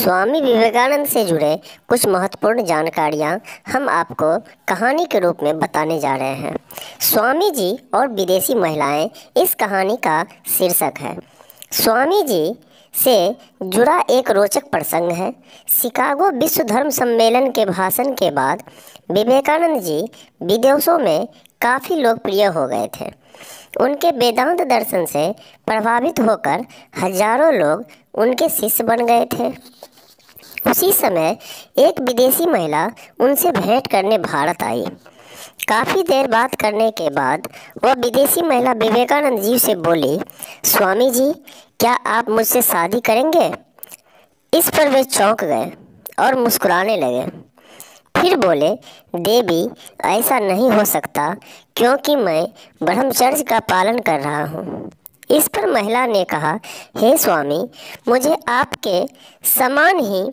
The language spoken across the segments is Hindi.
स्वामी विवेकानंद से जुड़े कुछ महत्वपूर्ण जानकारियाँ हम आपको कहानी के रूप में बताने जा रहे हैं। स्वामी जी और विदेशी महिलाएं इस कहानी का शीर्षक है। स्वामी जी से जुड़ा एक रोचक प्रसंग है। शिकागो विश्व धर्म सम्मेलन के भाषण के बाद विवेकानंद जी विदेशों में काफ़ी लोकप्रिय हो गए थे। उनके वेदांत दर्शन से प्रभावित होकर हजारों लोग उनके शिष्य बन गए थे। उसी समय एक विदेशी महिला उनसे भेंट करने भारत आई। काफ़ी देर बात करने के बाद वह विदेशी महिला विवेकानंद जी से बोली, स्वामी जी, क्या आप मुझसे शादी करेंगे? इस पर वे चौंक गए और मुस्कुराने लगे। फिर बोले, देवी, ऐसा नहीं हो सकता क्योंकि मैं ब्रह्मचर्य का पालन कर रहा हूँ। इस पर महिला ने कहा, हे स्वामी, मुझे आपके समान ही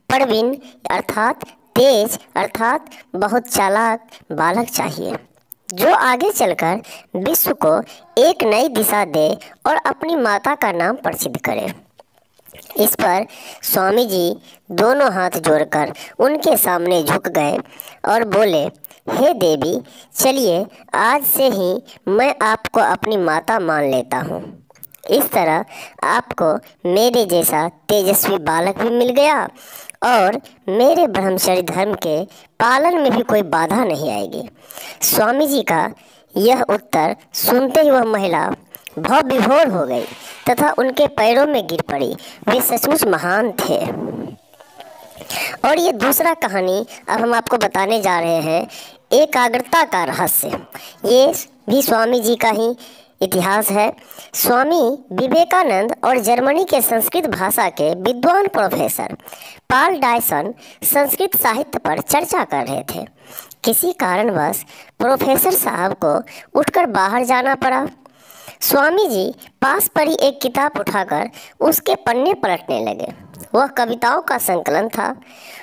प्रवीण अर्थात तेज अर्थात बहुत चालाक बालक चाहिए, जो आगे चलकर विश्व को एक नई दिशा दे और अपनी माता का नाम प्रसिद्ध करे। इस पर स्वामी जी दोनों हाथ जोड़कर उनके सामने झुक गए और बोले, हे देवी, चलिए आज से ही मैं आपको अपनी माता मान लेता हूँ। इस तरह आपको मेरे जैसा तेजस्वी बालक भी मिल गया और मेरे ब्रह्मचर्य धर्म के पालन में भी कोई बाधा नहीं आएगी। स्वामी जी का यह उत्तर सुनते ही वह महिला भाव विभोर हो गई तथा उनके पैरों में गिर पड़ी। वे सचमुच महान थे। और ये दूसरा कहानी अब हम आपको बताने जा रहे हैं, एकाग्रता का रहस्य। ये भी स्वामी जी का ही इतिहास है। स्वामी विवेकानंद और जर्मनी के संस्कृत भाषा के विद्वान प्रोफेसर पाल डायसन संस्कृत साहित्य पर चर्चा कर रहे थे। किसी कारणवश प्रोफेसर साहब को उठकर बाहर जाना पड़ा। स्वामी जी पास पड़ी एक किताब उठाकर उसके पन्ने पलटने लगे। वह कविताओं का संकलन था।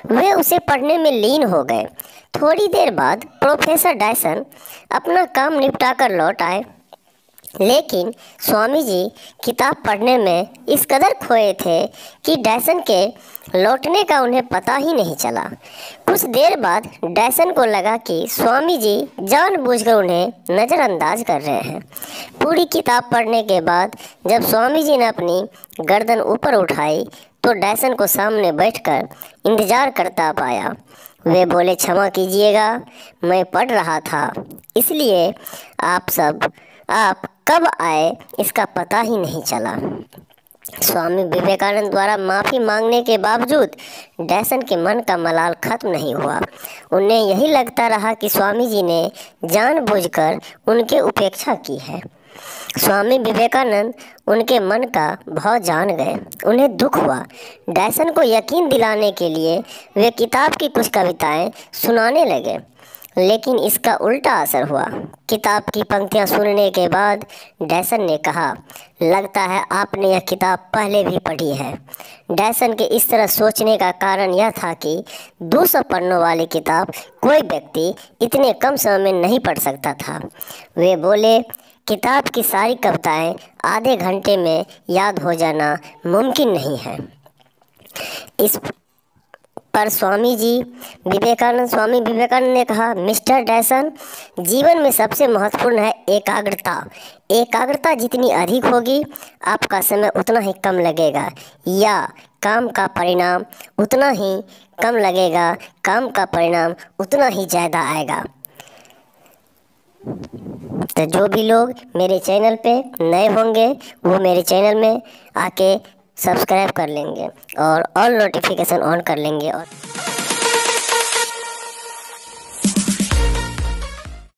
वे उसे पढ़ने में लीन हो गए। थोड़ी देर बाद प्रोफेसर डायसन अपना काम निपटाकर लौट आए, लेकिन स्वामी जी किताब पढ़ने में इस कदर खोए थे कि डायसन के लौटने का उन्हें पता ही नहीं चला। कुछ देर बाद डायसन को लगा कि स्वामी जी जानबूझकर उन्हें नज़रअंदाज कर रहे हैं। पूरी किताब पढ़ने के बाद जब स्वामी जी ने अपनी गर्दन ऊपर उठाई तो डायसन को सामने बैठकर इंतज़ार करता पाया। वे बोले, क्षमा कीजिएगा, मैं पढ़ रहा था, इसलिए आप कब आए इसका पता ही नहीं चला। स्वामी विवेकानंद द्वारा माफ़ी मांगने के बावजूद डायसन के मन का मलाल खत्म नहीं हुआ। उन्हें यही लगता रहा कि स्वामी जी ने जानबूझकर उनकी उपेक्षा की है। स्वामी विवेकानंद उनके मन का भाव जान गए। उन्हें दुख हुआ। डायसन को यकीन दिलाने के लिए वे किताब की कुछ कविताएं सुनाने लगे, लेकिन इसका उल्टा असर हुआ। किताब की पंक्तियां सुनने के बाद डायसन ने कहा, लगता है आपने यह किताब पहले भी पढ़ी है। डायसन के इस तरह सोचने का कारण यह था कि 200 पन्नों वाली किताब कोई व्यक्ति इतने कम समय में नहीं पढ़ सकता था। वे बोले, किताब की सारी कविताएं आधे घंटे में याद हो जाना मुमकिन नहीं है। इस पर स्वामी विवेकानंद ने कहा, मिस्टर डायसन, जीवन में सबसे महत्वपूर्ण है एकाग्रता। एकाग्रता जितनी अधिक होगी आपका समय उतना ही कम लगेगा या काम का परिणाम उतना ही कम लगेगा, काम का परिणाम उतना ही ज़्यादा आएगा। तो जो भी लोग मेरे चैनल पे नए होंगे वो मेरे चैनल में आके सब्सक्राइब कर लेंगे और ऑल नोटिफिकेशन ऑन कर लेंगे। और